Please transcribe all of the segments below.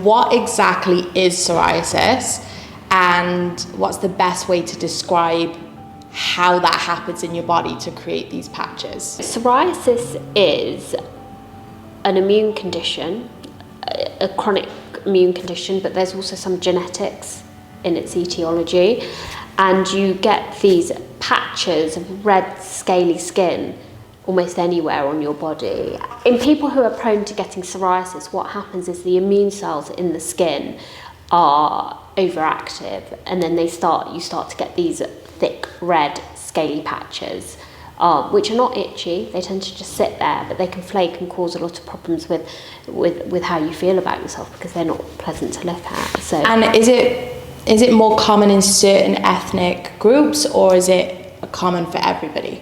What exactly is psoriasis, and what's the best way to describe how that happens in your body to create these patches? Psoriasis is an immune condition, a chronic immune condition, but there's also some genetics in its etiology, and you get these patches of red scaly skin almost anywhere on your body. In people who are prone to getting psoriasis, what happens is the immune cells in the skin are overactive, and then you start to get these thick red scaly patches, which are not itchy. They tend to just sit there, but they can flake and cause a lot of problems with how you feel about yourself, because they're not pleasant to look at. So, and is it more common in certain ethnic groups, or is it common for everybody?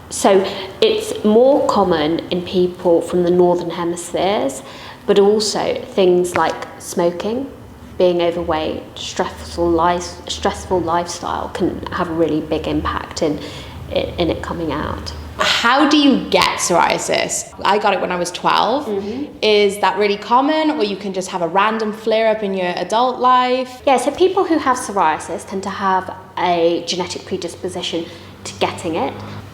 So it's more common in people from the northern hemispheres, but also things like smoking, being overweight, stressful lifestyle can have a really big impact in it coming out. How do you get psoriasis? I got it when I was 12. Mm-hmm. Is that really common, or you can just have a random flare up in your adult life? Yeah, so people who have psoriasis tend to have a genetic predisposition to getting it.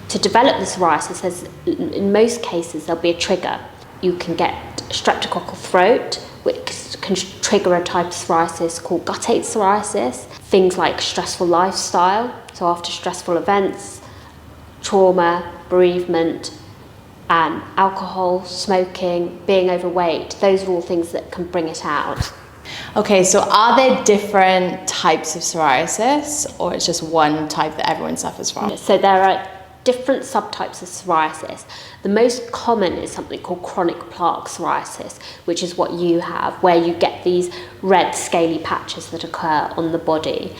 To develop the psoriasis, in most cases, there'll be a trigger. You can get streptococcal throat, which can trigger a type of psoriasis called guttate psoriasis. Things like stressful lifestyle, so after stressful events, trauma, bereavement, and alcohol, smoking, being overweight, those are all things that can bring it out. Okay, so are there different types of psoriasis, or it's just one type that everyone suffers from? So there are different subtypes of psoriasis. The most common is something called chronic plaque psoriasis, which is what you have, where you get these red scaly patches that occur on the body.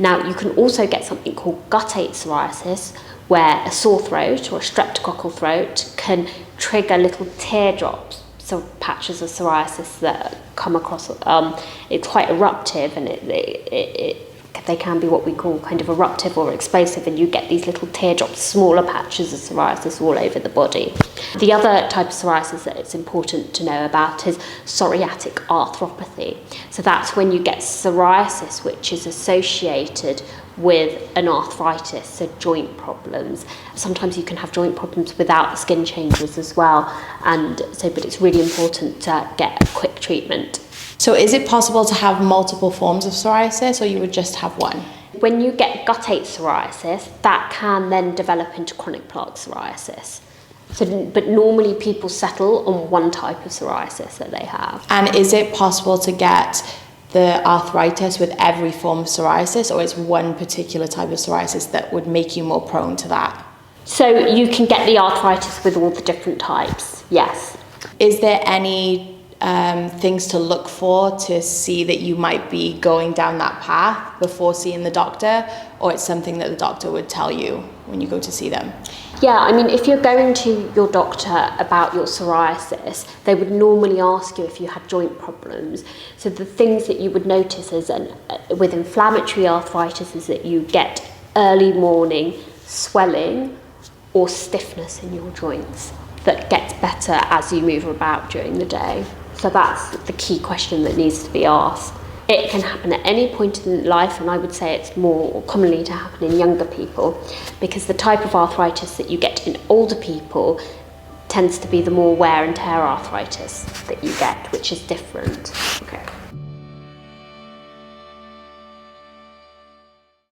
Now, you can also get something called guttate psoriasis, where a sore throat or a streptococcal throat can trigger little teardrops, so patches of psoriasis that come across. It's quite eruptive, and they can be what we call kind of eruptive or explosive, and you get these little teardrops, smaller patches of psoriasis all over the body. The other type of psoriasis that it's important to know about is psoriatic arthropathy. So that's when you get psoriasis which is associated with an arthritis, so joint problems. Sometimes you can have joint problems without the skin changes as well, but it's really important to get a quick treatment. So is it possible to have multiple forms of psoriasis, or you would just have one? When you get guttate psoriasis, that can then develop into chronic plaque psoriasis. But normally people settle on one type of psoriasis that they have. And is it possible to get the arthritis with every form of psoriasis, or is one particular type of psoriasis that would make you more prone to that? So you can get the arthritis with all the different types, yes. Is there any things to look for to see that you might be going down that path before seeing the doctor, or it's something that the doctor would tell you when you go to see them? Yeah, I mean, if you're going to your doctor about your psoriasis, they would normally ask you if you had joint problems. So the things that you would notice with inflammatory arthritis is that you get early morning swelling or stiffness in your joints that gets better as you move about during the day. So that's the key question that needs to be asked. It can happen at any point in life, and I would say it's more commonly to happen in younger people, because the type of arthritis that you get in older people tends to be the more wear and tear arthritis that you get, which is different.